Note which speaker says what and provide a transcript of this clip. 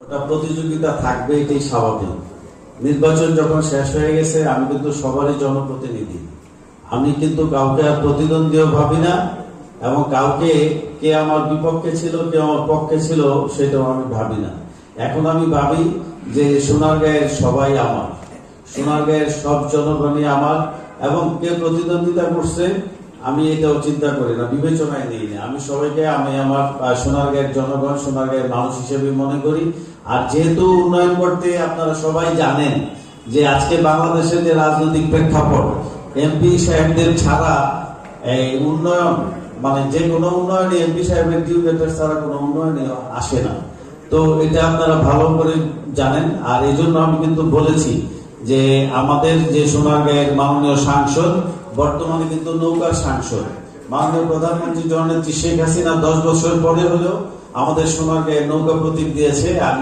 Speaker 1: ওটা প্রতিযোগিতা থাকবে, এটাই স্বাভাবিক। নির্বাচন যখন শেষ হয়ে গেছে, আমি কিন্তু সবারই জনপ্রতিনিধি। আমি কিন্তু কাউকে আর প্রতিদ্বন্দ্বীও ভাবি না, এবং কাউকে কে আমার বিপক্ষে ছিল কে আমার পক্ষে ছিল সেটাও আমি ভাবি না। এখন আমি ভাবি যে সোনারগাঁয়ের সবাই আমার, সোনারগাঁয়ের সব জনগণই আমার, এবং কে প্রতিদ্বন্দ্বিতা করছে আমি এটাও চিন্তা করি না, বিবেচনায় নিই না। আমি সবাইকে আমি আমার সোনারগাঁয়ের জনগণ, সোনারগাঁয়ের মানুষ হিসেবে মনে করি। আর যেহেতু উন্নয়ন করতে আপনারা সবাই জানেন যে আজকে বাংলাদেশের যে রাজনৈতিক প্রেক্ষাপট, এমপি সাহেবদের ছাড়া এই উন্নয়ন, মানে যে কোনো উন্নয়নে এমপি সাহেবের ডিউ লেটার ছাড়া কোনো উন্নয়নে আসে না। তো এটা আপনারা ভালো করে জানেন। আর এই জন্য আমি কিন্তু বলেছি যে আমাদের যে সোনারগাঁয়ের মাননীয় সাংসদ, বর্তমানে কিন্তু নৌকার সাংসদ, মাননীয় প্রধানমন্ত্রী জননেত্রী শেখ হাসিনা 10 বছর পরে হলেও আমাদের সোনারগাঁয়ের নৌকা প্রতীক দিয়েছে। আর